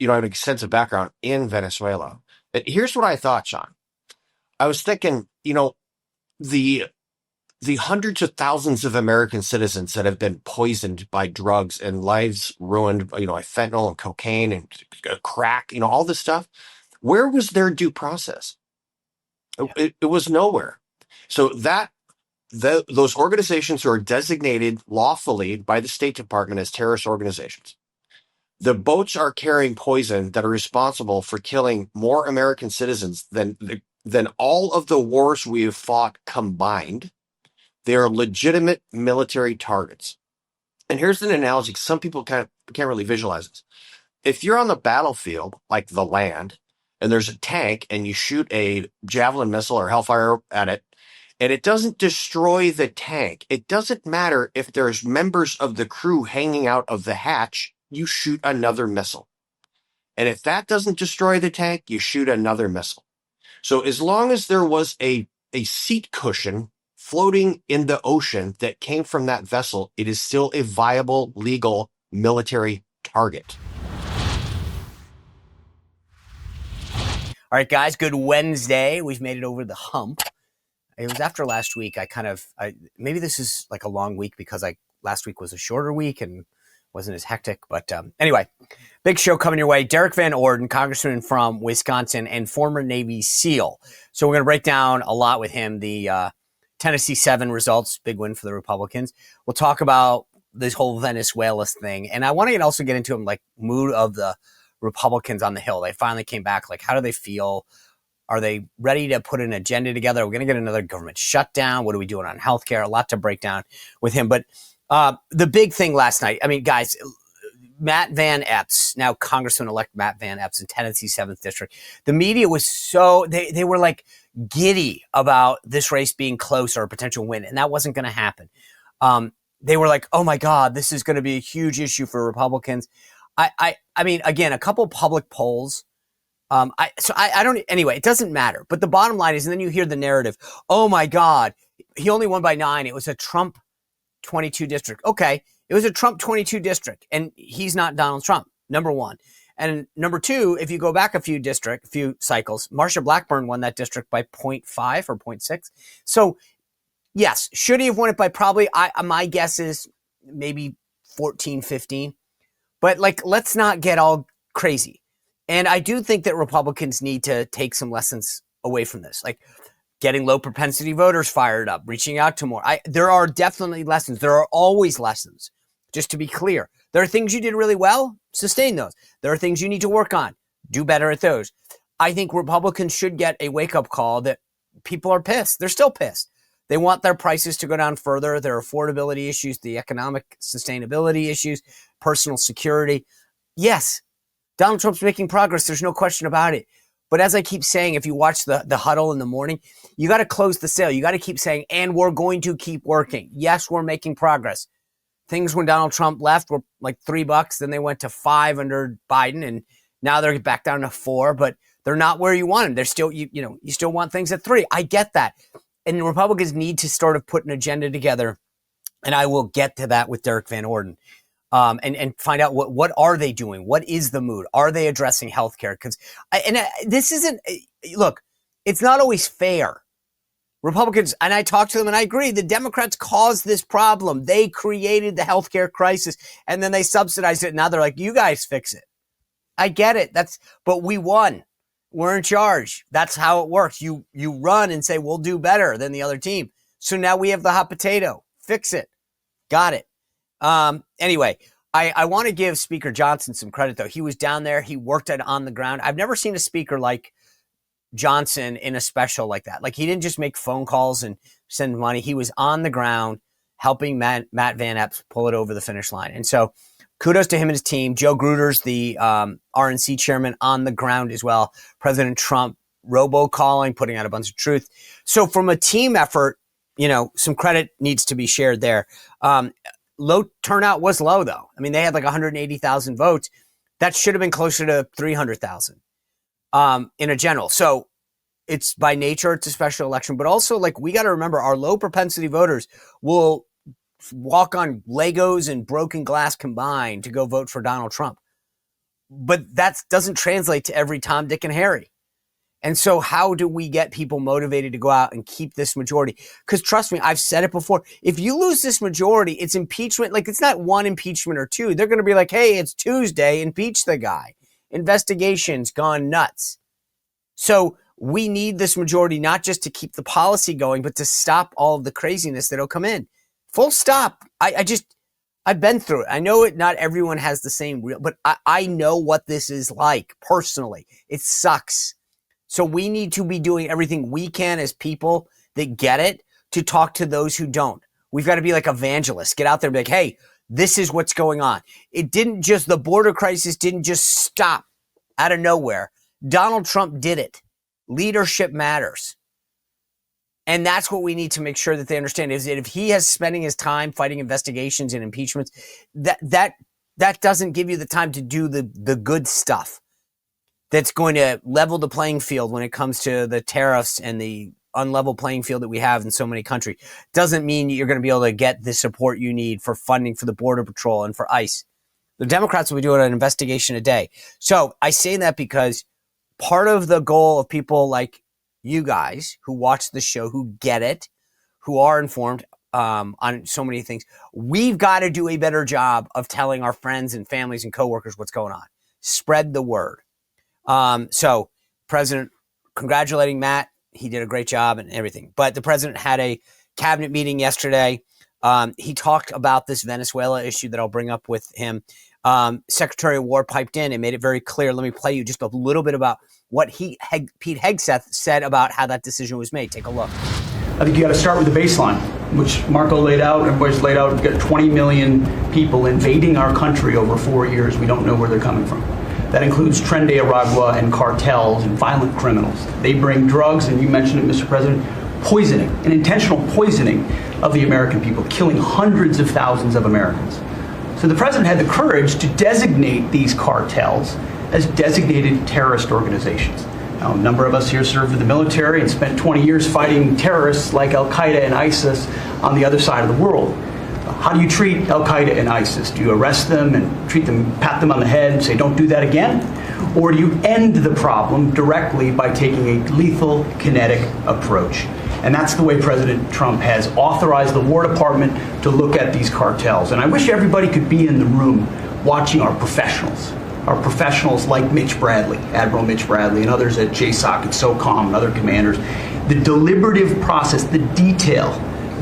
I have an extensive background in Venezuela. And here's what I thought, Sean. I was thinking, the the hundreds of thousands of American citizens that have been poisoned by drugs and lives ruined, by fentanyl and cocaine and crack, all this stuff. Where was their due process? It was nowhere. So those organizations who are designated lawfully by the State Department as terrorist organizations, the boats are carrying poison that are responsible for killing more American citizens than all of the wars we have fought combined. They are legitimate military targets. And here's an analogy. Some people can't really visualize this. If you're on the battlefield, like the land, and there's a tank and you shoot a javelin missile or hellfire at it, and it doesn't destroy the tank, it doesn't matter if there's members of the crew hanging out of the hatch, you shoot another missile. And if that doesn't destroy the tank, you shoot another missile. So as long as there was a seat cushion floating in the ocean that came from that vessel, it is still a viable, legal military target. All right, guys, good Wednesday. We've made it over the hump. It was after last week. Maybe this is like a long week because last week was a shorter week and wasn't as hectic. But anyway, big show coming your way. Derrick Van Orden, congressman from Wisconsin and former Navy SEAL. So we're going to break down a lot with him. The Tennessee 7 results, big win for the Republicans. We'll talk about this whole Venezuela thing. And I want to also get into him, like mood of the Republicans on the Hill. They finally came back. Like, how do they feel? Are they ready to put an agenda together? Are we going to get another government shutdown? What are we doing on healthcare? A lot to break down with him. But the big thing last night, I mean, guys, Matt Van Epps, now Congressman-elect Matt Van Epps in Tennessee 7th District. The media was they were like giddy about this race being close or a potential win, and that wasn't going to happen. They were like, oh my God, this is going to be a huge issue for Republicans. I mean, again, a couple public polls. Anyway, it doesn't matter. But the bottom line is, and then you hear the narrative, oh my God, he only won by 9. It was a Trump 22 district. Okay. It was a Trump 22 district and he's not Donald Trump, number one. And number two, if you go back a few cycles, Marsha Blackburn won that district by 0.5 or 0.6. So yes, should he have won it by probably, my guess is maybe 14, 15. But like, let's not get all crazy. And I do think that Republicans need to take some lessons away from this, like getting low propensity voters fired up, reaching out to more. There are definitely lessons. There are always lessons. Just to be clear, there are things you did really well, sustain those. There are things you need to work on, do better at those. I think Republicans should get a wake-up call that people are pissed. They're still pissed. They want their prices to go down further, their affordability issues, the economic sustainability issues, personal security. Yes, Donald Trump's making progress. There's no question about it. But as I keep saying, if you watch the huddle in the morning, you got to close the sale. You got to keep saying, and we're going to keep working. Yes, we're making progress. Things when Donald Trump left were like $3, then they went to 5 under Biden, and now they're back down to 4, but they're not where you want them. They're still, you still want things at 3. I get that. And Republicans need to sort of put an agenda together, and I will get to that with Derrick Van Orden. And find out what are they doing? What is the mood? Are they addressing healthcare? Because this isn't, look, it's not always fair. Republicans, and I talk to them and I agree, the Democrats caused this problem. They created the healthcare crisis and then they subsidized it. Now they're like, you guys fix it. I get it. But we won. We're in charge. That's how it works. You run and say, we'll do better than the other team. So now we have the hot potato. Fix it. Got it. Anyway, I want to give Speaker Johnson some credit, though. He was down there. He worked it on the ground. I've never seen a speaker like Johnson in a special like that. Like, he didn't just make phone calls and send money. He was on the ground helping Matt Van Epps pull it over the finish line. And so kudos to him and his team. Joe Gruder's the RNC chairman on the ground as well. President Trump robocalling, putting out a bunch of truth. So from a team effort, some credit needs to be shared there. Low turnout was low, though. I mean, they had like 180,000 votes. That should have been closer to 300,000 in a general. So it's by nature, it's a special election. But also, like, we got to remember, our low propensity voters will walk on Legos and broken glass combined to go vote for Donald Trump. but that doesn't translate to every Tom, Dick, and Harry. And so how do we get people motivated to go out and keep this majority? Because trust me, I've said it before. If you lose this majority, it's impeachment. Like, it's not one impeachment or two. They're going to be like, hey, it's Tuesday, impeach the guy. Investigations gone nuts. So we need this majority not just to keep the policy going, but to stop all of the craziness that'll come in. Full stop. I've been through it. I know it. Not everyone has the same real, but I know what this is like personally. It sucks. So we need to be doing everything we can as people that get it to talk to those who don't. We've got to be like evangelists. Get out there and be like, hey, this is what's going on. The border crisis didn't just stop out of nowhere. Donald Trump did it. Leadership matters. And that's what we need to make sure that they understand is that if he has spending his time fighting investigations and impeachments, that doesn't give you the time to do the good stuff that's going to level the playing field when it comes to the tariffs and the unlevel playing field that we have in so many countries. Doesn't mean you're going to be able to get the support you need for funding for the Border Patrol and for ICE. The Democrats will be doing an investigation a day. So I say that because part of the goal of people like you guys who watch the show, who get it, who are informed on so many things, we've got to do a better job of telling our friends and families and coworkers what's going on. Spread the word. So President congratulating Matt. He did a great job and everything. But the president had a cabinet meeting yesterday. He talked about this Venezuela issue that I'll bring up with him. Secretary of War piped in and made it very clear. Let me play you just a little bit about what Pete Hegseth said about how that decision was made. Take a look. I think you got to start with the baseline, which Marco laid out, everybody's laid out. We've got 20 million people invading our country over 4 years. We don't know where they're coming from. That includes Tren de Aragua and cartels and violent criminals. They bring drugs, and you mentioned it, Mr. President, poisoning, an intentional poisoning of the American people, killing hundreds of thousands of Americans. So the president had the courage to designate these cartels as designated terrorist organizations. Now, a number of us here served in the military and spent 20 years fighting terrorists like Al-Qaeda and ISIS on the other side of the world. How do you treat Al-Qaeda and ISIS? Do you arrest them and treat them, pat them on the head and say, don't do that again? Or do you end the problem directly by taking a lethal, kinetic approach? And that's the way President Trump has authorized the War Department to look at these cartels. And I wish everybody could be in the room watching our professionals like Mitch Bradley, Admiral Mitch Bradley, and others at JSOC and SOCOM and other commanders. The deliberative process, the detail,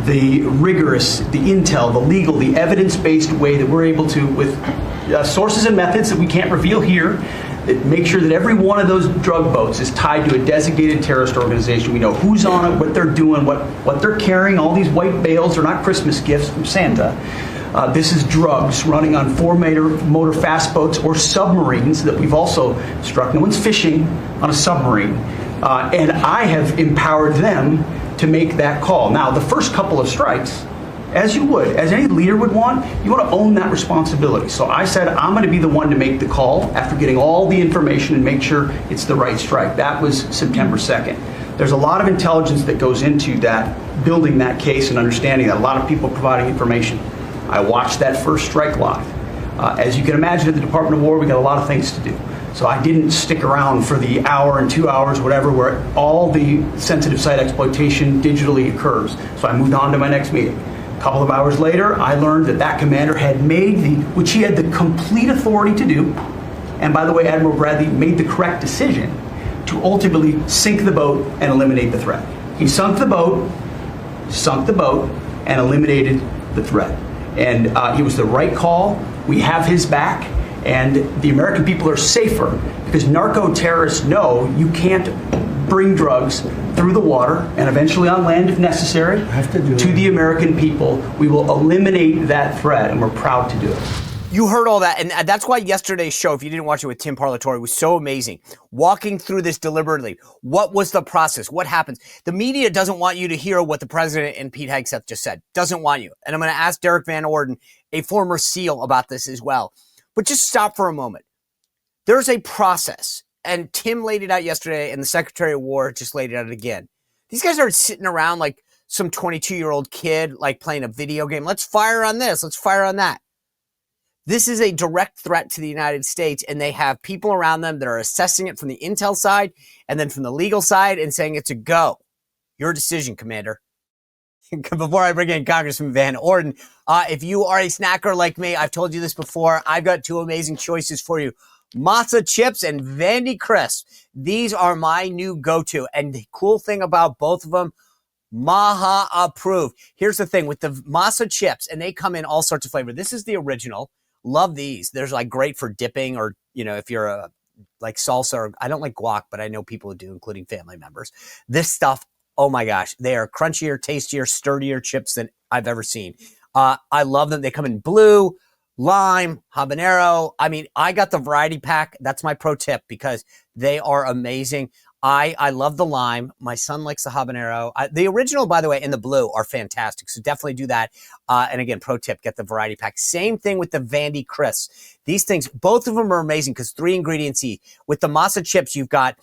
the rigorous, the intel, the legal, the evidence-based way that we're able to, with sources and methods that we can't reveal here, that make sure that every one of those drug boats is tied to a designated terrorist organization. We know who's on it, what they're doing, what they're carrying. All these white bales are not Christmas gifts from Santa. This is drugs running on motor fast boats or submarines that we've also struck. No one's fishing on a submarine. And I have empowered them to make that call. Now, the first couple of strikes, as any leader would want, you want to own that responsibility. So I said, I'm going to be the one to make the call after getting all the information and make sure it's the right strike. That was September 2nd. There's a lot of intelligence that goes into that, building that case and understanding that. A lot of people providing information. I watched that first strike live. As you can imagine, at the Department of War, we got a lot of things to do. So I didn't stick around for the hour and 2 hours, whatever, where all the sensitive site exploitation digitally occurs. So I moved on to my next meeting. A couple of hours later, I learned that commander had made which he had the complete authority to do. And by the way, Admiral Bradley made the correct decision to ultimately sink the boat and eliminate the threat. He sunk the boat, and eliminated the threat. And it was the right call. We have his back. And the American people are safer because narco terrorists know you can't bring drugs through the water and eventually on land if necessary to the American people. We will eliminate that threat, and we're proud to do it. You heard all that, and that's why yesterday's show, if you didn't watch it with Tim Parlatore, was so amazing. Walking through this deliberately. What was the process? What happens? The media doesn't want you to hear what the president and Pete Hegseth just said. Doesn't want you. And I'm going to ask Derrick Van Orden, a former SEAL, about this as well. But just stop for a moment. There's a process, and Tim laid it out yesterday, and the Secretary of War just laid it out again. These guys aren't sitting around like some 22-year-old kid, like playing a video game. Let's fire on this. Let's fire on that. This is a direct threat to the United States, and they have people around them that are assessing it from the intel side and then from the legal side and saying it's a go. Your decision, Commander. Before I bring in Congressman Van Orden, if you are a snacker like me, I've told you this before, I've got two amazing choices for you. Masa chips and Vandy crisps. These are my new go-to. And the cool thing about both of them, Maha approved. Here's the thing with the Masa chips, and they come in all sorts of flavor. This is the original. Love these. There's like great for dipping, or, if you're a like salsa, or I don't like guac, but I know people who do, including family members. This stuff, oh my gosh, they are crunchier, tastier, sturdier chips than I've ever seen. I love them. They come in blue, lime, habanero. I mean, I got the variety pack. That's my pro tip because they are amazing. I love the lime. My son likes the habanero. The original, by the way, and the blue are fantastic. So definitely do that. And again, pro tip, get the variety pack. Same thing with the Vandy crisps. These things, both of them are amazing because 3 ingredients each. With the Masa chips, you've got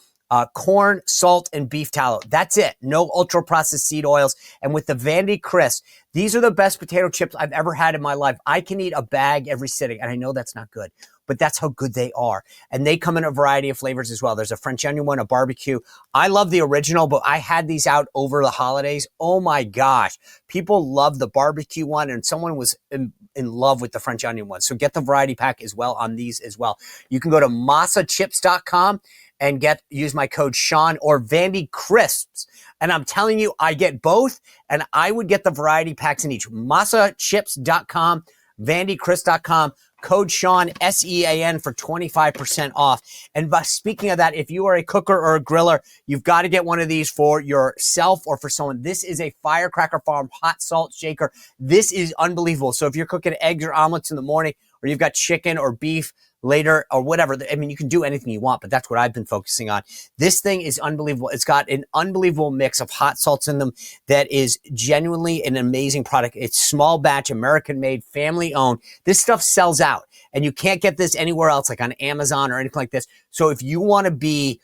corn, salt, and beef tallow. That's it. No ultra processed seed oils. And with the Vandy crisps, these are the best potato chips I've ever had in my life. I can eat a bag every sitting, and I know that's not good, but that's how good they are. And they come in a variety of flavors as well. There's a French onion one, a barbecue. I love the original, but I had these out over the holidays. Oh my gosh. People love the barbecue one, and someone was in love with the French onion one. So get the variety pack as well on these as well. You can go to masachips.com and use my code Sean or Vandy Crisps. And I'm telling you, I get both, and I would get the variety packs in each. Masachips.com, VandyCrisps.com, code Sean, SEAN for 25% off. And by speaking of that, if you are a cooker or a griller, you've got to get one of these for yourself or for someone. This is a Firecracker Farm hot salt shaker. This is unbelievable. So if you're cooking eggs or omelets in the morning, or you've got chicken or beef later or whatever, I mean, you can do anything you want, but that's what I've been focusing on. This thing is unbelievable. It's got an unbelievable mix of hot salts in them that is genuinely an amazing product. It's small batch, American made, family owned. This stuff sells out, and you can't get this anywhere else, like on Amazon or anything like this. So if you want to be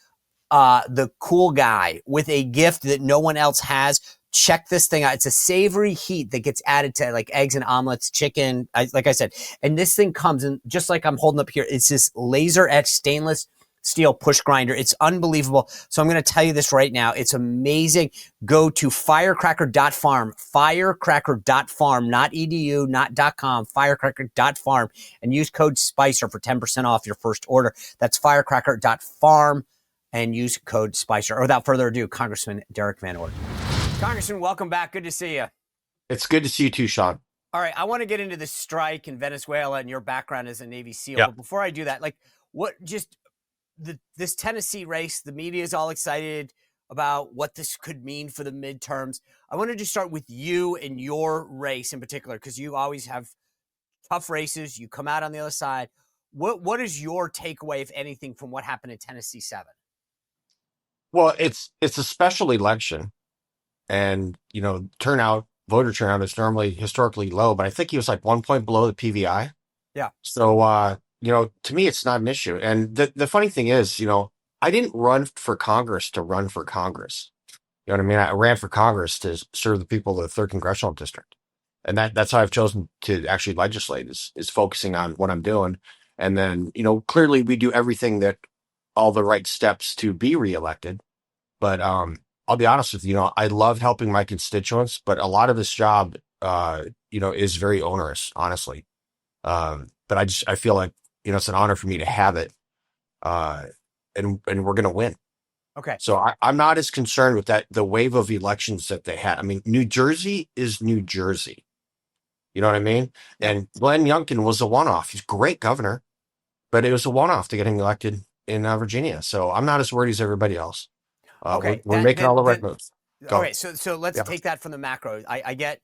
the cool guy with a gift that no one else has, check this thing out. It's a savory heat that gets added to like eggs and omelets, chicken, like I said. And this thing comes in, just like I'm holding up here, it's this laser etched stainless steel push grinder. It's unbelievable. So I'm going to tell you this right now. It's amazing. Go to firecracker.farm, firecracker.farm, not edu, not .com, firecracker.farm, and use code SPICER for 10% off your first order. That's firecracker.farm and use code SPICER. Or without further ado, Congressman Derrick Van Orden. Congressman, welcome back. Good to see you. It's good to see you too, Sean. All right, I want to get into this strike in Venezuela and your background as a Navy SEAL. Yep. But before I do that, this Tennessee race, the media is all excited about what this could mean for the midterms. I wanted to start with you and your race in particular, because you always have tough races. You come out on the other side. What is your takeaway, if anything, from what happened in Tennessee 7? Well, it's a special election, and voter turnout is normally historically low, but I think he was like 1 point below the PVI. Yeah. So to me, it's not an issue. And the funny thing is, I didn't run for Congress to run for Congress. You know what I mean? I ran for Congress to serve the people of the 3rd Congressional District. And that's how I've chosen to actually legislate is focusing on what I'm doing. And then, clearly we do everything all the right steps to be reelected. But I'll be honest with you, I love helping my constituents, but a lot of this job, is very onerous, honestly. But I feel like, it's an honor for me to have it. And we're going to win. Okay. So I'm not as concerned with the wave of elections that they had. I mean, New Jersey is New Jersey. You know what I mean? And Glenn Youngkin was a one-off. He's a great governor, but it was a one-off to getting elected in Virginia. So I'm not as worried as everybody else. Okay. We're making all the right moves. All right. So let's take that from the macro. I get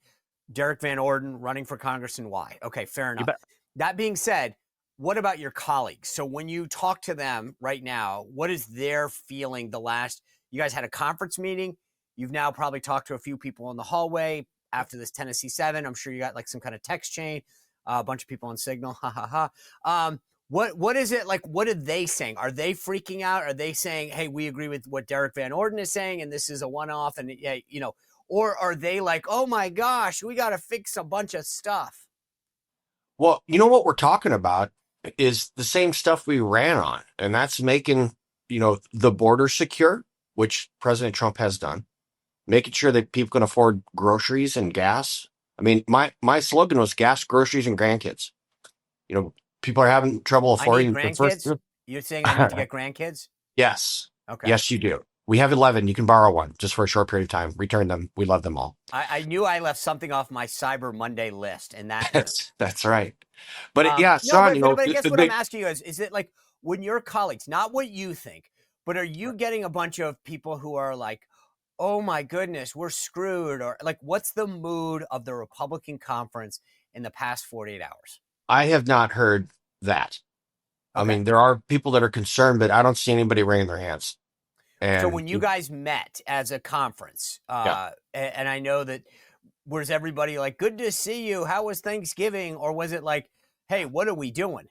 Derrick Van Orden running for Congress and why. Okay, fair enough. That being said, what about your colleagues? So when you talk to them right now, what is their feeling you guys had a conference meeting. You've now probably talked to a few people in the hallway after this Tennessee 7. I'm sure you got like some kind of text chain, a bunch of people on Signal. Ha ha ha. What is it like? What are they saying? Are they freaking out? Are they saying, hey, we agree with what Derrick Van Orden is saying, and this is a one-off, and or are they like, oh my gosh, we got to fix a bunch of stuff? Well, you know what we're talking about is the same stuff we ran on, and that's making, the border secure, which President Trump has done, making sure that people can afford groceries and gas. I mean, my slogan was gas, groceries, and grandkids. You know, people are having trouble I need affording the first. grandkids. You're saying I need to get grandkids? Yes. Okay. Yes, you do. We have 11. You can borrow one just for a short period of time. Return them. We love them all. I knew I left something off my Cyber Monday list, and that hurt. That's right. But yeah, No, Sean, but I guess what I'm asking you is it like when your colleagues, not what you think, but are you getting a bunch of people who are like, oh my goodness, we're screwed? Or like, what's the mood of the Republican conference in the past 48 hours? I have not heard that. I Okay. mean, there are people that are concerned, but I don't see anybody wringing their hands. So And when you guys met as a conference, yeah, and I know that, was everybody like, good to see you? How was Thanksgiving? Or was it like, hey, what are we doing?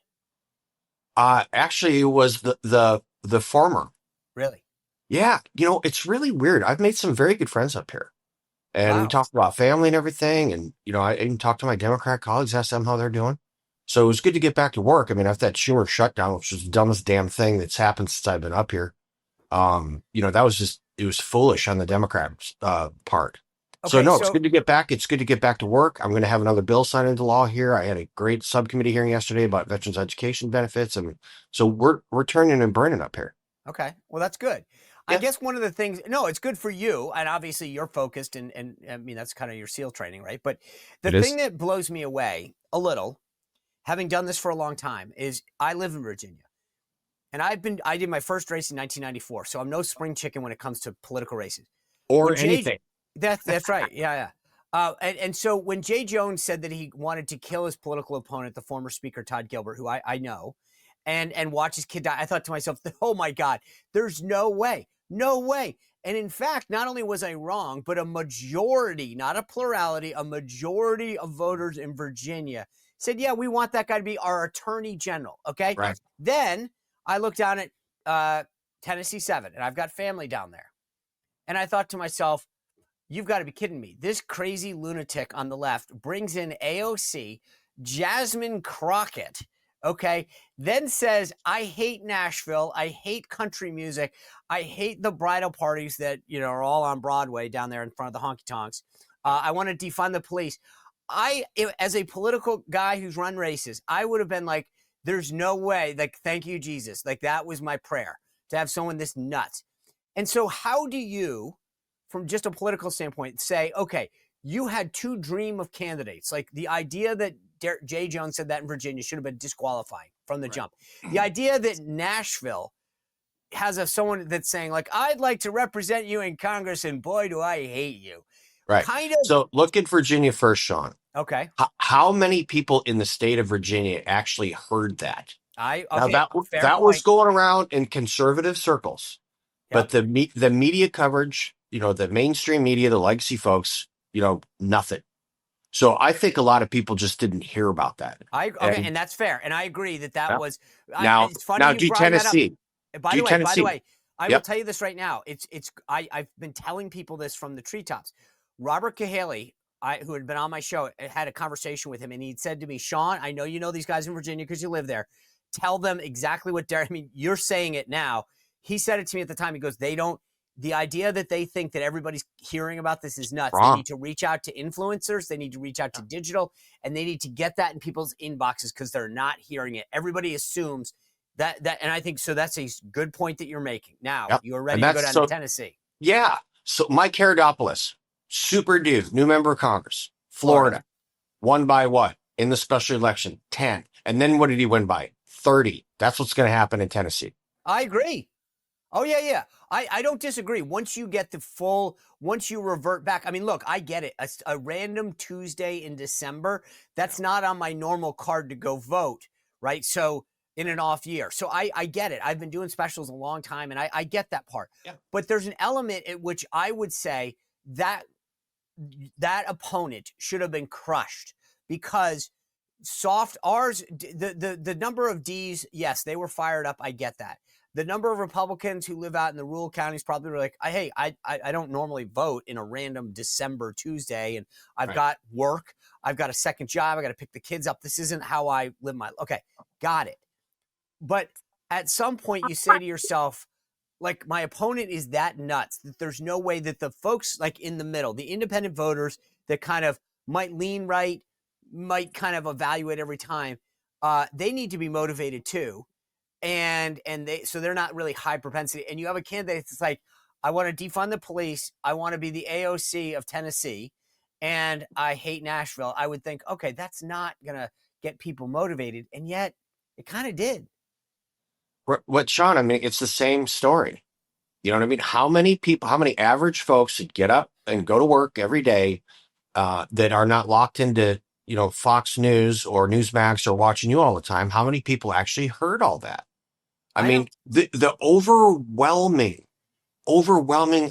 actually, it was the former. Really? Yeah, it's really weird. I've made some very good friends up here, and we Wow. talked about family and everything. And I even talked to my Democrat colleagues, asked them how they're doing. So it was good to get back to work. I mean, after that Schumer shutdown, which was the dumbest damn thing that's happened since I've been up here, that was just, it was foolish on the Democrats' part. So Okay. no, it's good to get back. It's good to get back to work. I'm going to have another bill signed into law here. I had a great subcommittee hearing yesterday about veterans education benefits, and so we're turning and burning up here. Okay. Well, that's good. I Yeah, guess one of the things, no, it's good for you. And obviously you're focused and I mean, that's kind of your SEAL training, right? But the it thing is. that blows me away a little, having done this for a long time, is I live in Virginia and I did my first race in 1994. So I'm no spring chicken when it comes to political races. Or When Jay, anything. that's right. Yeah. Yeah. And so when Jay Jones said that he wanted to kill his political opponent, the former speaker, Todd Gilbert, who I know, and watch his kid die, I thought to myself, oh my God, there's no way. No way. And in fact, not only was I wrong, but a majority, not a plurality, a majority of voters in Virginia said, yeah, we want that guy to be our attorney general. Okay. Right. Then I looked down at Tennessee 7, and I've got family down there. And I thought to myself, you've got to be kidding me. This crazy lunatic on the left brings in AOC, Jasmine Crockett, okay, then says, I hate Nashville. I hate country music. I hate the bridal parties that, are all on Broadway down there in front of the honky tonks. I want to defund the police. As a political guy who's run races, I would have been like, there's no way. Like, thank you, Jesus. Like, that was my prayer, to have someone this nuts. And so how do you, from just a political standpoint, say, okay, you had two dream of candidates. Like the idea that Jay Jones said that in Virginia should have been disqualifying from the jump. The idea that Nashville has someone that's saying, like, I'd like to represent you in Congress, and boy, do I hate you. Right. Kind of. So look at Virginia first, Sean. Okay. How many people in the state of Virginia actually heard that? Okay, Now that point. was going around in conservative circles, Yep. but the media coverage, the mainstream media, the legacy folks, nothing. So I think a lot of people just didn't hear about that. And that's fair, and I agree that Yeah. was. It's funny now you do brought that up. Tennessee. By the way, I will Yep. tell you this right now. I've been telling people this from the treetops. Robert Cahaley, who had been on my show, had a conversation with him, and he'd said to me, Sean, I know you know these guys in Virginia because you live there. Tell them exactly what Derrick, I mean, you're saying it now. He said it to me at the time. He goes, the idea that they think that everybody's hearing about this is nuts. Wrong. They need to reach out to influencers. They need to reach out to digital, and they need to get that in people's inboxes because they're not hearing it. Everybody assumes that, and I think so. That's a good point that you're making. Now you're ready to go down to Tennessee. Yeah. So Mike Herodopoulos, super dude, new member of Congress, Florida, won by what in the special election? 10. And then what did he win by? 30. That's what's going to happen in Tennessee. I agree. Oh, yeah. I don't disagree. Once you get once you revert back, I mean, look, I get it. A random Tuesday in December, that's not on my normal card to go vote, right? So in an off year. So I get it. I've been doing specials a long time, and I get that part. Yeah. But there's an element at which I would say that opponent should have been crushed because the number of D's, yes, they were fired up. I get that. the number of Republicans who live out in the rural counties probably were like, hey, I don't normally vote in a random December Tuesday, and I've Right. got work, I've got a second job, I got to pick the kids up. This isn't how I live my. Okay, got it. But at some point, you say to yourself, like, my opponent is that nuts that there's no way that the folks like in the middle, the independent voters that kind of might lean right, might kind of evaluate every time, they need to be motivated too. And they're not really high propensity. And you have a candidate that's like, I want to defund the police. I want to be the AOC of Tennessee, and I hate Nashville. I would think, okay, that's not going to get people motivated. And yet it kind of did. What, Sean, I mean, it's the same story. You know what I mean? How many people, how many average folks that get up and go to work every day that are not locked into, Fox News or Newsmax or watching you all the time? How many people actually heard all that? I mean, the overwhelming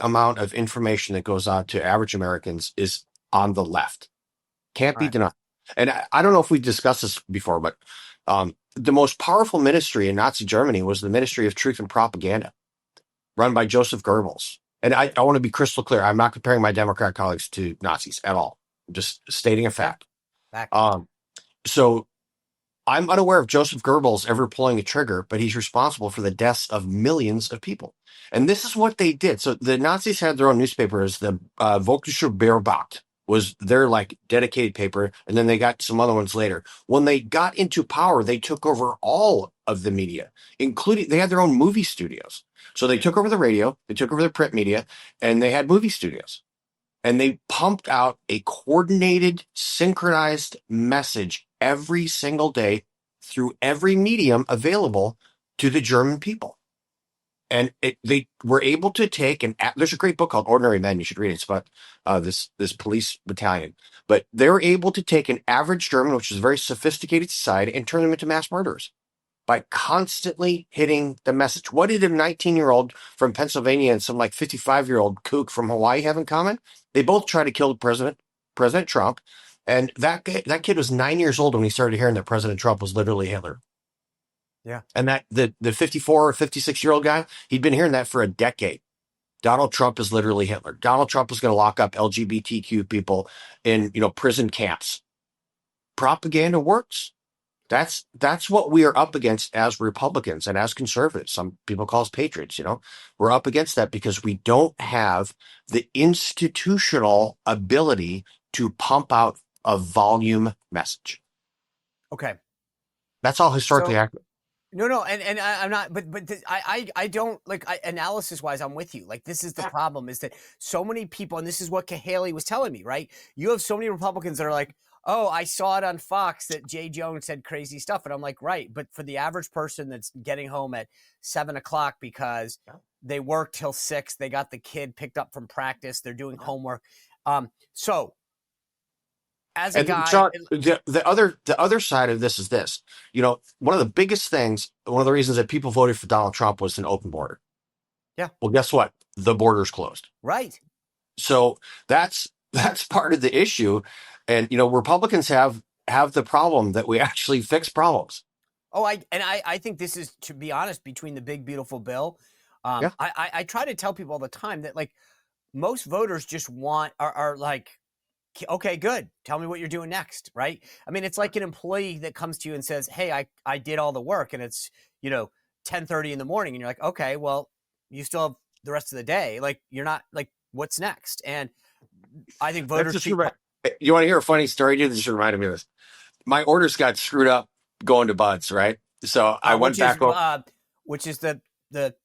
amount of information that goes out to average Americans is on the left. Can't be denied. And I don't know if we discussed this before, but the most powerful ministry in Nazi Germany was the Ministry of Truth and Propaganda, run by Joseph Goebbels. And I want to be crystal clear. I'm not comparing my Democrat colleagues to Nazis at all. I'm just stating a fact. So I'm unaware of Joseph Goebbels ever pulling a trigger, but he's responsible for the deaths of millions of people. And this is what they did. So the Nazis had their own newspapers. The Völkische Beobachter was their like dedicated paper. And then they got some other ones later. When they got into power, they took over all of the media, including they had their own movie studios. So they took over the radio, they took over the print media, and they had movie studios. And they pumped out a coordinated, synchronized message every single day through every medium available to the German people. And they were able to take there's a great book called Ordinary Men. You should read it. It's about this police battalion. But they were able to take an average German, which is a very sophisticated society, and turn them into mass murderers by constantly hitting the message. What did a 19-year-old from Pennsylvania and some like 55-year-old kook from Hawaii have in common? They both tried to kill President Trump. And that kid was 9 years old when he started hearing that President Trump was literally Hitler. Yeah. And that the 54 or 56-year-old guy, he'd been hearing that for a decade. Donald Trump is literally Hitler. Donald Trump is going to lock up LGBTQ people in, prison camps. Propaganda works. That's what we are up against as Republicans and as conservatives. Some people call us patriots, We're up against that because we don't have the institutional ability to pump out a volume message. Okay. That's all historically accurate. No, and I'm not, but I don't like analysis wise. I'm with you. Like this is the problem is that so many people, and this is what Haley was telling me, right? You have so many Republicans that are like, oh, I saw it on Fox that Jay Jones said crazy stuff, and I'm like, right, but for the average person that's getting home at 7:00 because they worked till 6, they got the kid picked up from practice, they're doing homework, so. As a guy, Sean, the other side of this is this. One of the biggest things, one of the reasons that people voted for Donald Trump was an open border. Yeah. Well, guess what? The border's closed. Right. So that's part of the issue, and Republicans have the problem that we actually fix problems. Oh, I think this is, to be honest, between the big beautiful bill. I try to tell people all the time that like most voters just are like, okay, good. Tell me what you're doing next, right? I mean, it's like an employee that comes to you and says, hey, I did all the work, and it's, 10:30 in the morning, and you're like, okay, well, you still have the rest of the day. Like, you're not like, what's next? And I think voters. You want to hear a funny story, dude? This just reminded me of this. My orders got screwed up going to Buds, right? So I went back over. Which is the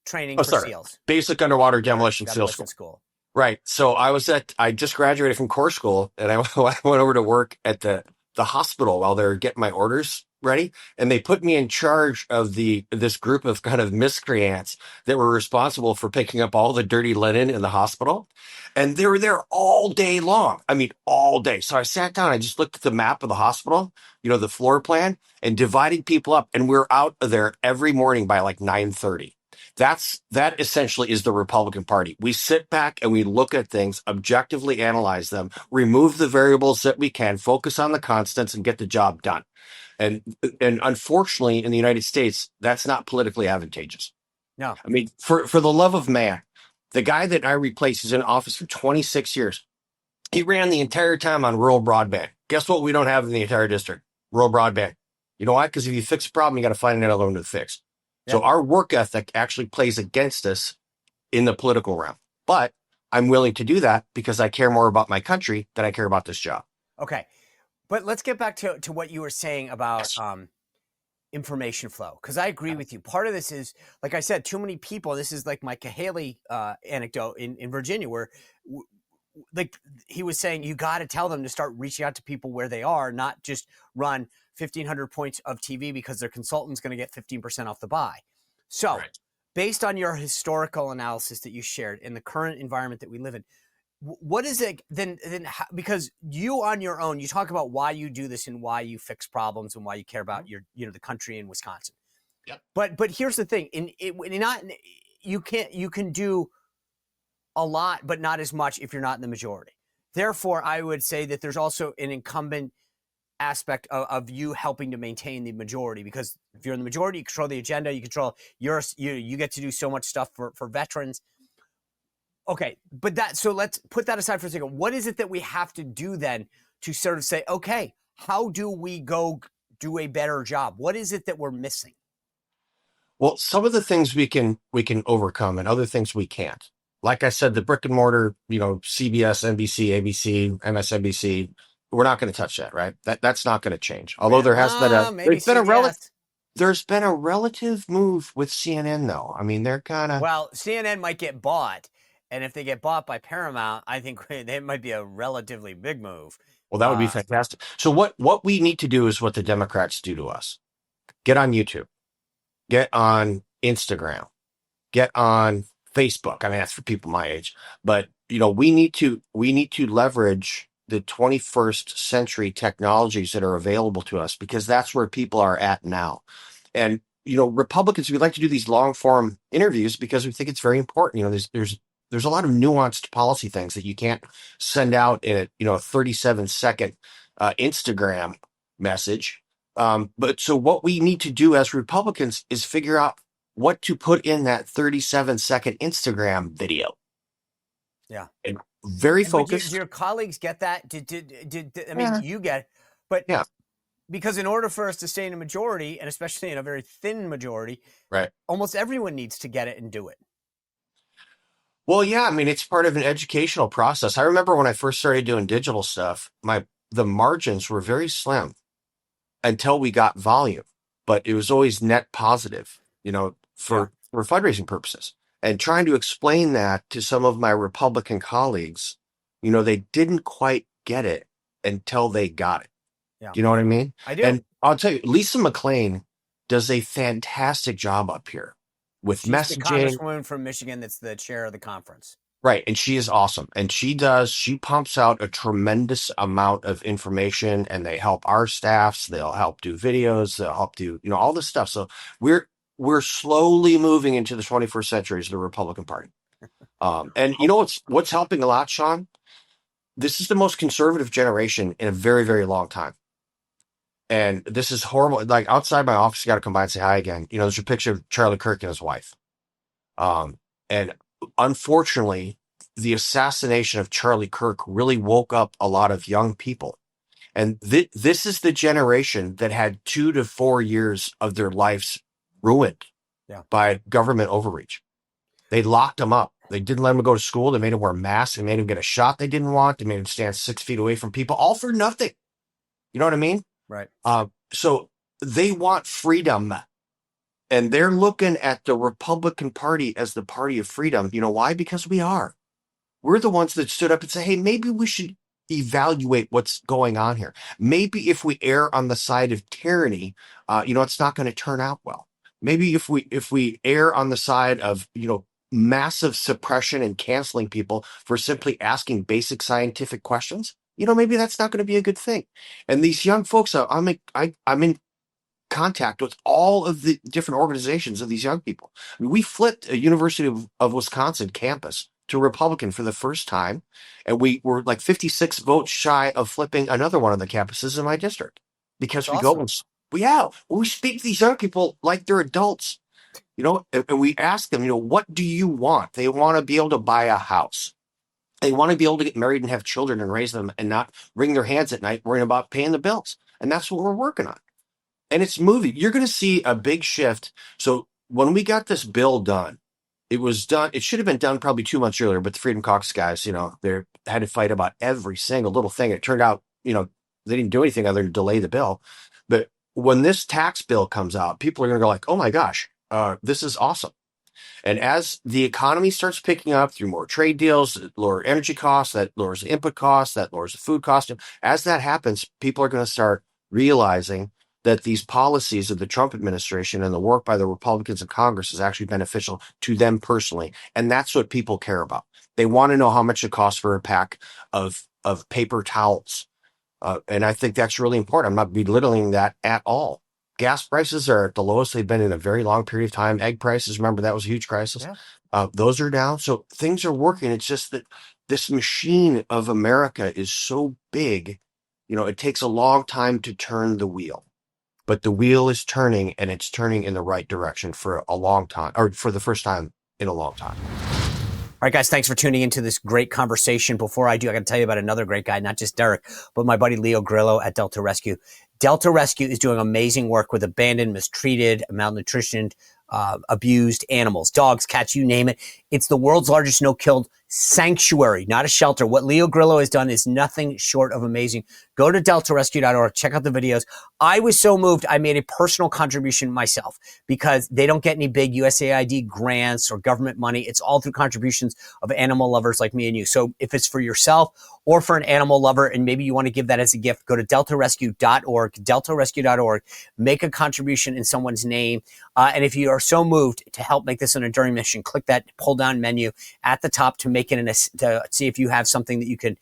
training for SEALs. Basic Underwater Demolition SEAL School. Right. So I just graduated from Corps School, and I went over to work at the hospital while they're getting my orders ready. And they put me in charge of this group of kind of miscreants that were responsible for picking up all the dirty linen in the hospital. And they were there all day long. I mean, all day. So I sat down, I just looked at the map of the hospital, the floor plan, and divided people up. And we're out of there every morning by like 9:30. That essentially is the Republican Party. We sit back and we look at things, objectively analyze them, remove the variables that we can, focus on the constants, and get the job done. And unfortunately, in the United States, that's not politically advantageous. No. I mean, for the love of man, the guy that I replaced is in office for 26 years. He ran the entire time on rural broadband. Guess what we don't have in the entire district? Rural broadband. You know why? Because if you fix a problem, you got to find another one to fix. So Yep. our work ethic actually plays against us in the political realm. But I'm willing to do that because I care more about my country than I care about this job. Okay. But let's get back to what you were saying about Yes. information flow, because I agree with you. Part of this is, like I said, too many people. This is like my Cahaley anecdote in Virginia, where like he was saying, you got to tell them to start reaching out to people where they are, not just run 1,500 points of TV because their consultant's going to get 15% off the buy. So Right. based on your historical analysis that you shared in the current environment that we live in, what is it then because you on your own, you talk about why you do this and why you fix problems and why you care about your, the country in Wisconsin. Yep. But here's the thing, you can do a lot, but not as much if you're not in the majority. Therefore, I would say that there's also an incumbent aspect of you helping to maintain the majority, because if you're in the majority, you control the agenda, you control you get to do so much stuff for veterans. Okay, but so let's put that aside for a second. What is it that we have to do then to sort of say, okay, how do we go do a better job? What is it that we're missing? Well, some of the things we can overcome and other things we can't. Like I said, the brick and mortar, CBS, NBC, ABC, MSNBC, we're not going to touch that, right? That's not going to change. Although Maybe CBS. There's been a relative move with CNN though. I mean, they're kind of, Well, CNN might get bought, and if they get bought by Paramount, I think they might be a relatively big move. well, that would be fantastic. So what we need to do is what the Democrats do to us. Get on YouTube, get on Instagram, get on Facebook. I mean, that's for people my age, but we need to leverage the 21st century technologies that are available to us, because that's where people are at now. And, Republicans, we like to do these long form interviews because we think it's very important. There's a lot of nuanced policy things that you can't send out in a 37-second Instagram message. But so what we need to do as Republicans is figure out what to put in that 37-second Instagram video. Yeah. And very focused. Do your colleagues get that? I mean, you get it, but yeah. Because in order for us to stay in a majority, and especially in a very thin majority, right, almost everyone needs to get it and do it. Well, yeah, I mean, it's part of an educational process. I remember when I first started doing digital stuff, the margins were very slim until we got volume, but it was always net positive, for fundraising purposes. And trying to explain that to some of my Republican colleagues, they didn't quite get it until they got it. Yeah. You know what I mean? I do. And I'll tell you, Lisa McClain does a fantastic job up here with She's messaging. The congresswoman from Michigan that's the chair of the conference. Right. And she is awesome. And she pumps out a tremendous amount of information, and they help our staffs. They'll help do videos. They'll help do, all this stuff. So we're slowly moving into the 21st century as the Republican Party. And what's helping a lot, Sean? This is the most conservative generation in a very, very long time. And this is horrible. Like outside my office, you got to come by and say hi again. There's a picture of Charlie Kirk and his wife. And unfortunately, the assassination of Charlie Kirk really woke up a lot of young people. And this is the generation that had 2 to 4 years of their lives ruined by government overreach. They locked them up. They didn't let them go to school. They made them wear masks. They made them get a shot they didn't want. They made them stand 6 feet away from people, all for nothing. You know what I mean? Right. So they want freedom. And they're looking at the Republican Party as the party of freedom. You know why? Because we are. We're the ones that stood up and say, hey, maybe we should evaluate what's going on here. Maybe if we err on the side of tyranny, it's not going to turn out well. Maybe if we err on the side of, massive suppression and canceling people for simply asking basic scientific questions, maybe that's not going to be a good thing. And these young folks, I'm in contact with all of the different organizations of these young people. I mean, we flipped a University of Wisconsin campus to Republican for the first time, and we were like 56 votes shy of flipping another one of the campuses in my district because That's we awesome. go and we speak to these young people like they're adults, And we ask them, what do you want? They want to be able to buy a house. They want to be able to get married and have children and raise them and not wring their hands at night worrying about paying the bills. And that's what we're working on. And it's moving. You're going to see a big shift. So when we got this bill done, it was done. It should have been done probably 2 months earlier, but the Freedom Caucus guys, they had to fight about every single little thing. It turned out, they didn't do anything other than delay the bill. But when this tax bill comes out, people are going to go like, oh my gosh, this is awesome. And as the economy starts picking up through more trade deals, lower energy costs, that lowers the input costs, that lowers the food cost. As that happens, people are going to start realizing that these policies of the Trump administration and the work by the Republicans in Congress is actually beneficial to them personally. And that's what people care about. They want to know how much it costs for a pack of paper towels. And I think that's really important. I'm not belittling that at all. Gas prices are at the lowest they've been in a very long period of time. Egg prices, remember, that was a huge crisis. Yeah. Those are down. So things are working. It's just that this machine of America is so big, it takes a long time to turn the wheel. But the wheel is turning, and it's turning in the right direction for a long time, or for the first time in a long time. All right, guys, thanks for tuning into this great conversation. Before I do, I got to tell you about another great guy, not just Derrick, but my buddy Leo Grillo at Delta Rescue. Delta Rescue is doing amazing work with abandoned, mistreated, malnutritioned, abused animals, dogs, cats, you name it. It's the world's largest no-kill sanctuary, not a shelter. What Leo Grillo has done is nothing short of amazing. Go to deltarescue.org, check out the videos. I was so moved, I made a personal contribution myself because they don't get any big USAID grants or government money. It's all through contributions of animal lovers like me and you. So if it's for yourself or for an animal lover and maybe you want to give that as a gift, go to deltarescue.org, make a contribution in someone's name. And if you are so moved to help make this an enduring mission, click that pull down menu at the top to make it to see if you have something that you can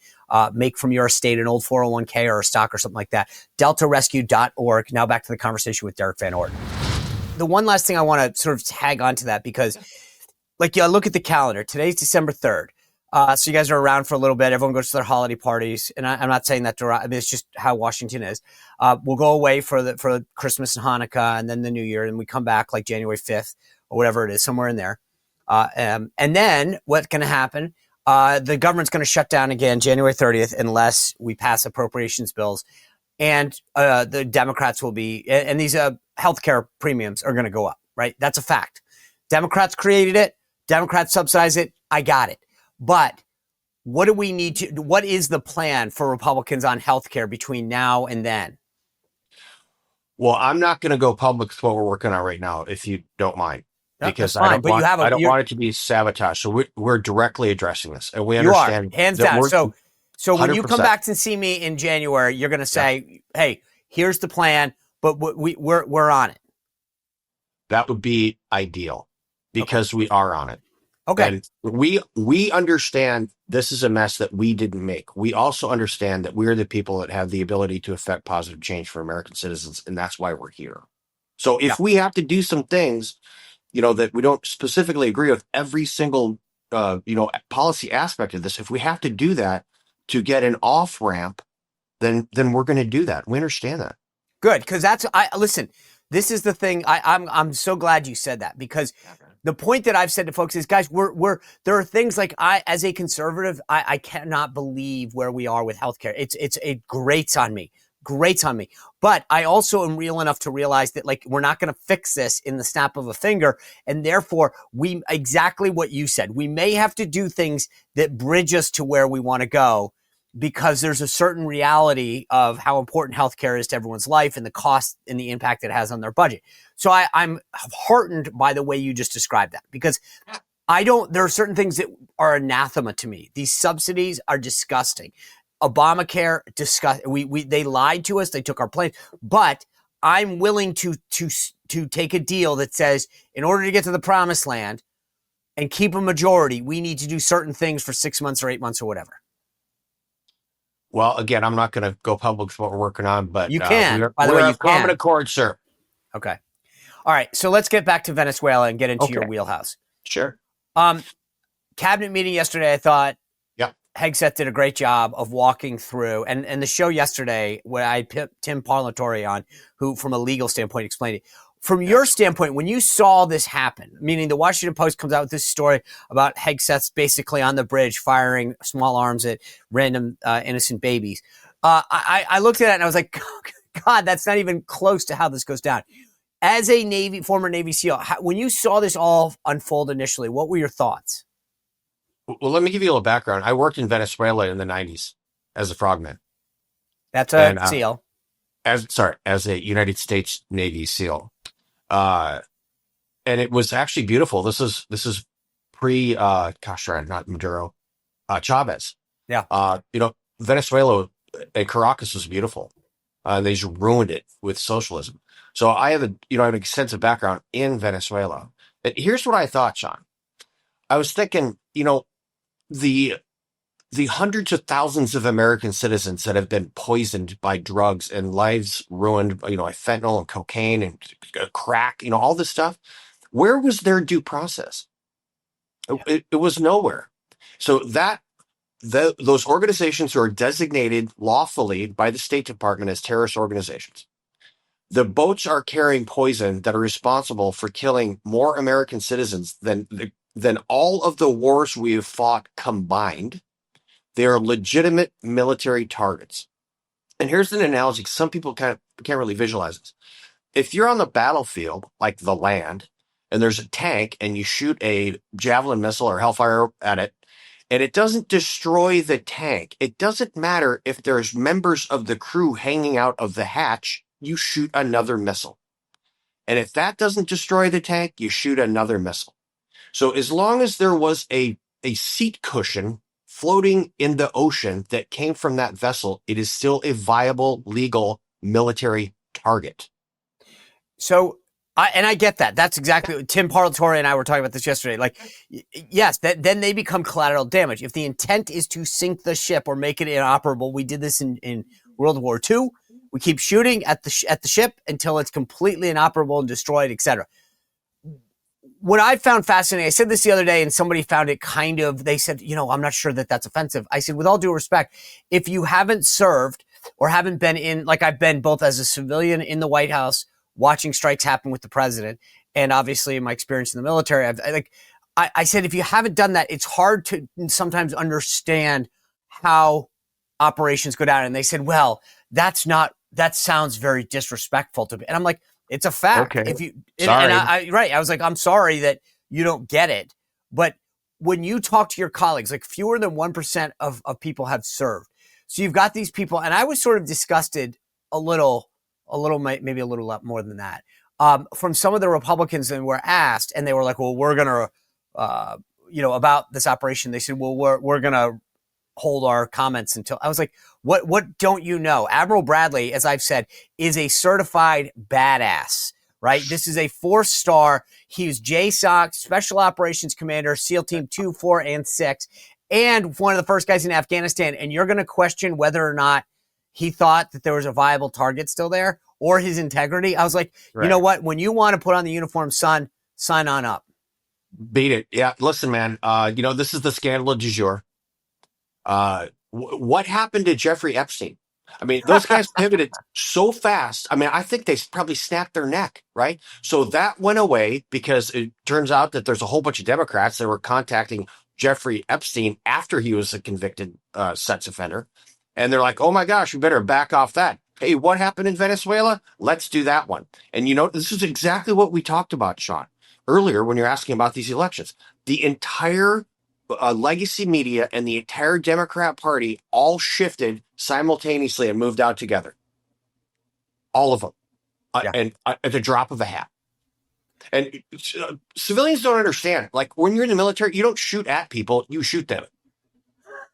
make from your estate, an old 401k or a stock or something like that. deltarescue.org. Now back to the conversation with Derrick Van Orden. The one last thing I want to sort of tag onto that, because look at the calendar. Today's December 3rd. So you guys are around for a little bit. Everyone goes to their holiday parties. And I'm not saying that it's just how Washington is. We'll go away for Christmas and Hanukkah and then the New Year. And we come back like January 5th or whatever it is, somewhere in there. And then what's going to happen? The government's going to shut down again January 30th unless we pass appropriations bills. And the Democrats will be, and these healthcare premiums are going to go up, right? That's a fact. Democrats created it. Democrats subsidize it. I got it. But what is the plan for Republicans on healthcare between now and then? Well, I'm not going to go public with what we're working on right now, if you don't mind. Because I don't want it to be sabotaged. So we're directly addressing this, and we understand. Hands down. So when you come back to see me in January, you're going to say, "Hey, here's the plan," but we're on it. That would be ideal, because we are on it. Okay. And we understand this is a mess that we didn't make. We also understand that we're the people that have the ability to affect positive change for American citizens, and that's why we're here. So if we have to do some things, that we don't specifically agree with every single, policy aspect of this, if we have to do that to get an off ramp, then we're going to do that. We understand that. Good. Because listen, this is the thing. I'm so glad you said that, because the point that I've said to folks is, guys, there are things like as a conservative, I cannot believe where we are with healthcare. It grates on me. But I also am real enough to realize that we're not going to fix this in the snap of a finger. And therefore exactly what you said, we may have to do things that bridge us to where we want to go, because there's a certain reality of how important healthcare is to everyone's life and the cost and the impact it has on their budget. So I'm heartened by the way you just described that, because there are certain things that are anathema to me. These subsidies are disgusting. Obamacare, they lied to us. They took our planes, but I'm willing to take a deal that says, in order to get to the promised land and keep a majority, we need to do certain things for 6 months or 8 months or whatever. Well, again, I'm not going to go public with what we're working on, but you can. By the way, you can. Common accord, sir. Okay. All right. So let's get back to Venezuela and get into your wheelhouse. Sure. Cabinet meeting yesterday, I thought. Yeah. Hegseth did a great job of walking through, and the show yesterday, where I put Tim Parlatore on, who from a legal standpoint explained it. From your standpoint, when you saw this happen, meaning the Washington Post comes out with this story about Hegseth basically on the bridge firing small arms at random innocent babies, I looked at it and I was like, God, that's not even close to how this goes down. As a former Navy SEAL, when you saw this all unfold initially, what were your thoughts? Well, let me give you a little background. I worked in Venezuela in the 90s as a frogman. That's a And SEAL. as a United States Navy SEAL. And it was actually beautiful. This is pre not Maduro, Chavez. Yeah. Venezuela and Caracas was beautiful. They just ruined it with socialism. So I have an extensive background in Venezuela. And here's what I thought, Sean. I was thinking, the hundreds of thousands of American citizens that have been poisoned by drugs and lives ruined, by fentanyl and cocaine and crack, all this stuff. Where was their due process? It was nowhere. So those organizations who are designated lawfully by the State Department as terrorist organizations, the boats are carrying poison that are responsible for killing more American citizens than all of the wars we have fought combined. They are legitimate military targets. And here's an analogy. Some people can't really visualize this. If you're on the battlefield, like the land, and there's a tank and you shoot a javelin missile or Hellfire at it, and it doesn't destroy the tank, it doesn't matter if there's members of the crew hanging out of the hatch, you shoot another missile. And if that doesn't destroy the tank, you shoot another missile. So as long as there was a seat cushion floating in the ocean that came from that vessel, it is still a viable, legal military target. So, I get that. That's exactly what Tim Parlatore and I were talking about this yesterday. Like, yes, then they become collateral damage. If the intent is to sink the ship or make it inoperable, we did this in World War II. We keep shooting at the ship until it's completely inoperable and destroyed, etc. What I found fascinating, I said this the other day and somebody found it they said, I'm not sure that that's offensive. I said, with all due respect, if you haven't served or haven't been in, like I've been both as a civilian in the White House, watching strikes happen with the president, and obviously in my experience in the military, I said, if you haven't done that, it's hard to sometimes understand how operations go down. And they said, well, that sounds very disrespectful to me. And I'm like, it's a fact. Okay. If you, sorry. I was like, I'm sorry that you don't get it. But when you talk to your colleagues, like fewer than 1% of people have served. So you've got these people, and I was sort of disgusted maybe a little lot more than that, from some of the Republicans that were asked, and they were like, well, we're going to, about this operation. They said, well, we're going to hold our comments until. I was like, what don't you know? Admiral Bradley, as I've said, is a certified badass, right? This is a 4-star. He was JSOC, Special Operations Commander, SEAL Team 2, 4, and 6, and one of the first guys in Afghanistan. And you're going to question whether or not he thought that there was a viable target still there or his integrity. I was like, right. You know what? When you want to put on the uniform, son, sign on up. Beat it. Yeah. Listen, man, this is the scandal du jour. What happened to Jeffrey Epstein? I mean, those guys pivoted so fast. I mean, I think they probably snapped their neck, right? So that went away because it turns out that there's a whole bunch of Democrats that were contacting Jeffrey Epstein after he was a convicted sex offender. And they're like, oh my gosh, we better back off that. Hey, what happened in Venezuela? Let's do that one. And this is exactly what we talked about, Sean, earlier when you're asking about these elections. The entire legacy media and the entire Democrat Party all shifted simultaneously and moved out together. All of them. And at the drop of a hat. And civilians don't understand. Like, when you're in the military, you don't shoot at people, you shoot them.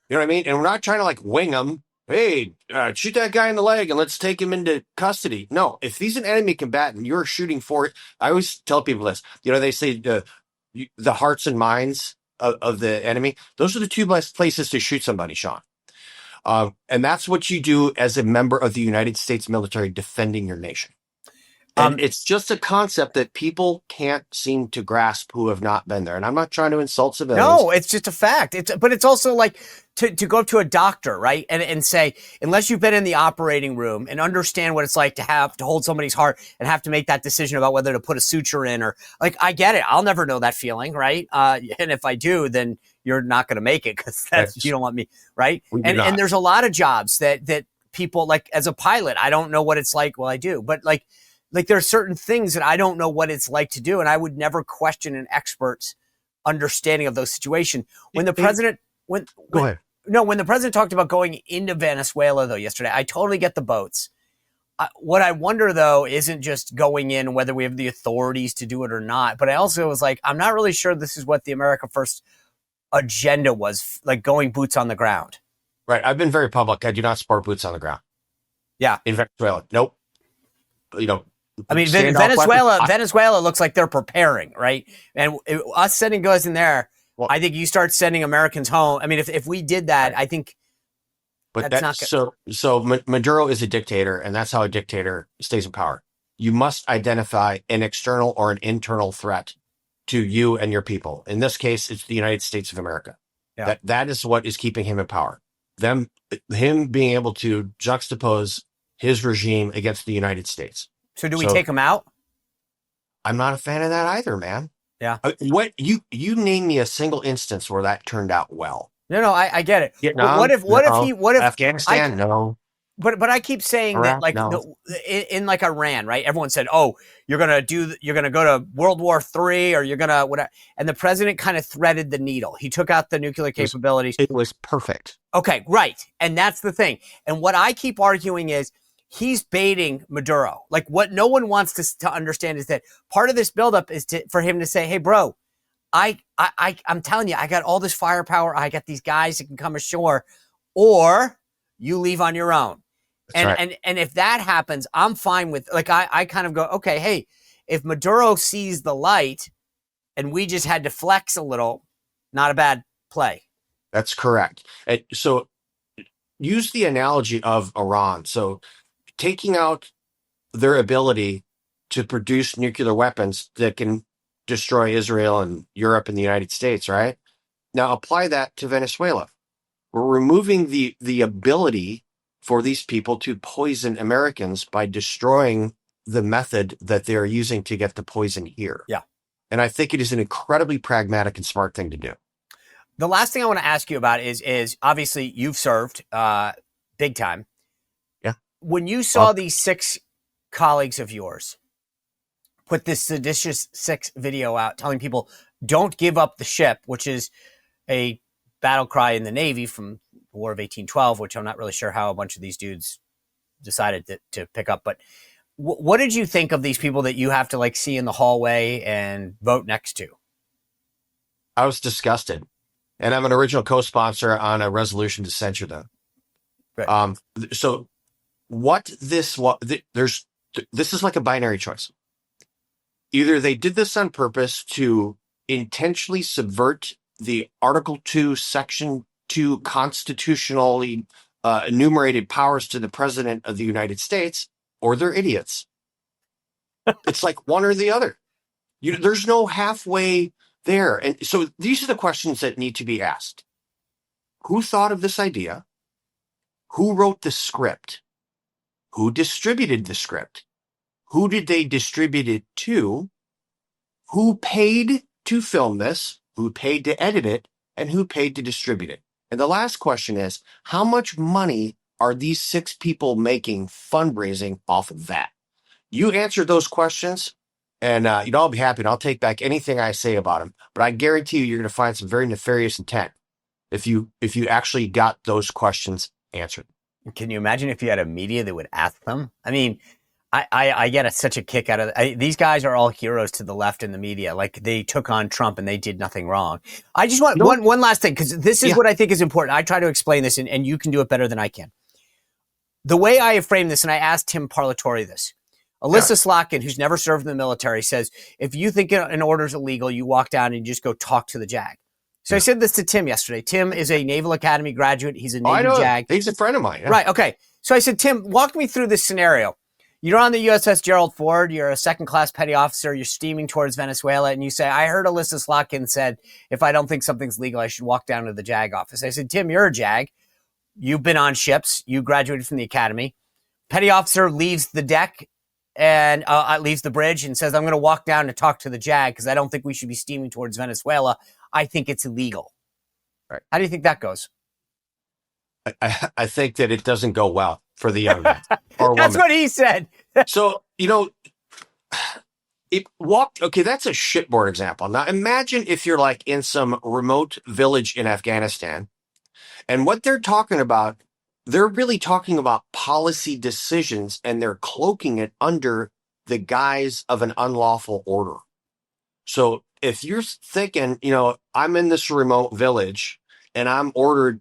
You know what I mean? And we're not trying to, like, wing them. Hey, shoot that guy in the leg and let's take him into custody. No, if he's an enemy combatant, you're shooting for it. I always tell people this. They say the hearts and minds of the enemy. Those are the two best places to shoot somebody, Sean. And that's what you do as a member of the United States military defending your nation. And it's just a concept that people can't seem to grasp who have not been there. And I'm not trying to insult civilians. No, it's just a fact. But it's also like to go up to a doctor, right? And say, unless you've been in the operating room and understand what it's like to have to hold somebody's heart and have to make that decision about whether to put a suture in or like, I get it. I'll never know that feeling, right? And if I do, then you're not going to make it because you don't want me, right? And there's a lot of jobs that people like as a pilot, I don't know what it's like. Well, I do, but like there are certain things that I don't know what it's like to do. And I would never question an expert's understanding of those situations. When the president, Go ahead. No, when the president talked about going into Venezuela though yesterday, I totally get the boats. What I wonder though, isn't just going in, whether we have the authorities to do it or not. But I also was like, I'm not really sure this is what the America First agenda was, like going boots on the ground. Right. I've been very public. I do not support boots on the ground. Yeah. In Venezuela. Nope. I mean, Venezuela looks like they're preparing, right? And us sending guys in there, well, I think you start sending Americans home. I mean, if we did that, I think. But that's not so Maduro is a dictator, and that's how a dictator stays in power. You must identify an external or an internal threat to you and your people. In this case, it's the United States of America. Yeah. That is what is keeping him in power. Him being able to juxtapose his regime against the United States. So do we take him out? I'm not a fan of that either, man. Yeah. What you name me a single instance where that turned out well. No, I get it. Vietnam, what if Afghanistan? No. But I keep saying Iraq, that, like, no. in like Iran, right? Everyone said, "Oh, you're gonna go to World War III, or you're gonna whatever." And the president kind of threaded the needle. He took out the nuclear capabilities. It was perfect. Okay, right, and that's the thing. And what I keep arguing is he's baiting Maduro. Like, what no one wants to understand is that part of this buildup is for him to say, "Hey, bro, I'm telling you, I got all this firepower. I got these guys that can come ashore, or you leave on your own." And if that happens, I'm fine with, like, I kind of go, okay, hey, if Maduro sees the light and we just had to flex a little, not a bad play. That's correct. So use the analogy of Iran. So taking out their ability to produce nuclear weapons that can destroy Israel and Europe and the United States, right? Now apply that to Venezuela. We're removing the ability for these people to poison Americans by destroying the method that they're using to get the poison here. Yeah. And I think it is an incredibly pragmatic and smart thing to do. The last thing I want to ask you about is obviously you've served big time. Yeah. When you saw these 6 colleagues of yours put this seditious 6 video out telling people don't give up the ship, which is a battle cry in the Navy from the War of 1812, which I'm not really sure how a bunch of these dudes decided to pick up. But what did you think of these people that you have to like see in the hallway and vote next to? I was disgusted. And I'm an original co-sponsor on a resolution to censure them. Right. So this is like a binary choice. Either they did this on purpose to intentionally subvert the Article 2, Section 2 constitutionally enumerated powers to the President of the United States, or they're idiots. It's like one or the other. There's no halfway there. And so these are the questions that need to be asked. Who thought of this idea? Who wrote the script? Who distributed the script? Who did they distribute it to? Who paid to film this? Who paid to edit it? And who paid to distribute it? And the last question is, how much money are these 6 people making fundraising off of that? You answer those questions, and I'll be happy, and I'll take back anything I say about them. But I guarantee you're going to find some very nefarious intent if you actually got those questions answered. Can you imagine if you had a media that would ask them? I mean, I get such a kick out of it. These guys are all heroes to the left in the media. Like, they took on Trump and they did nothing wrong. I just want one last thing, because this is what I think is important. I try to explain this, and you can do it better than I can. The way I have framed this, and I asked Tim Parlatore this, Alyssa Slotkin, who's never served in the military, says, if you think an order is illegal, you walk down and you just go talk to the JAG. So I said this to Tim yesterday. Tim is a Naval Academy graduate. He's a Navy JAG. He's a friend of mine. Yeah. Right. Okay. So I said, Tim, walk me through this scenario. You're on the USS Gerald Ford. You're a second-class petty officer. You're steaming towards Venezuela, and you say, I heard Alyssa Slotkin said, if I don't think something's legal, I should walk down to the JAG office. I said, Tim, you're a JAG. You've been on ships. You graduated from the academy. Petty officer leaves the deck and leaves the bridge and says, I'm going to walk down to talk to the JAG because I don't think we should be steaming towards Venezuela. I think it's illegal. Right. How do you think that goes? I think that it doesn't go well for the young man or woman. That's what he said. So, that's a shitboard example. Now imagine if you're like in some remote village in Afghanistan, and what they're talking about, they're really talking about policy decisions, and they're cloaking it under the guise of an unlawful order. So if you're thinking, I'm in this remote village and I'm ordered,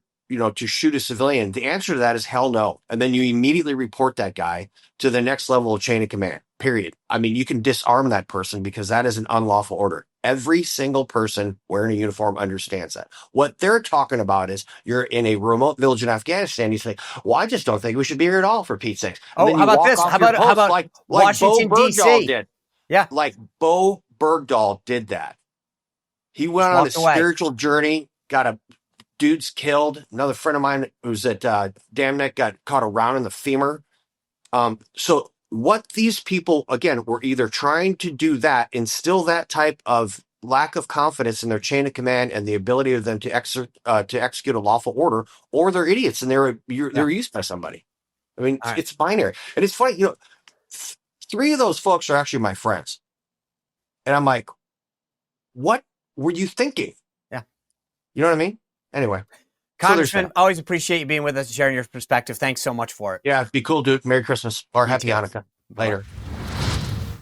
to shoot a civilian, the answer to that is hell no. And then you immediately report that guy to the next level of chain of command, period. I mean, you can disarm that person because that is an unlawful order. Every single person wearing a uniform understands that. What they're talking about is you're in a remote village in Afghanistan. You say, well, I just don't think we should be here at all, for Pete's sake. And how about this? How about like Washington, Bo D.C.? Bergdahl did. Yeah. Like Bo Bergdahl did that. He went on a spiritual journey, got a dudes killed. Another friend of mine who's at Damneck got caught around in the femur. So what these people, again, were either trying to do that, instill that type of lack of confidence in their chain of command and the ability of them to execute a lawful order, or they're idiots and they're used by somebody. I mean, It's binary. And it's funny, 3 of those folks are actually my friends. And I'm like, what were you thinking? Yeah. You know what I mean? Anyway. Congressman, always appreciate you being with us and sharing your perspective. Thanks so much for it. Yeah, be cool, dude. Merry Christmas or Happy Hanukkah. Later.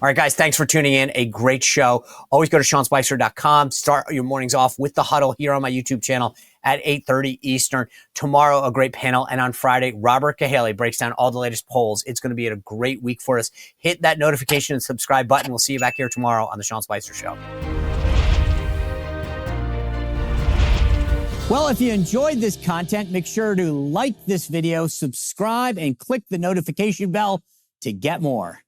All right, guys, thanks for tuning in. A great show. Always go to SeanSpicer.com. Start your mornings off with The Huddle here on my YouTube channel at 8:30 Eastern. Tomorrow, a great panel. And on Friday, Robert Cahaly breaks down all the latest polls. It's going to be a great week for us. Hit that notification and subscribe button. We'll see you back here tomorrow on The Sean Spicer Show. Well, if you enjoyed this content, make sure to like this video, subscribe, and click the notification bell to get more.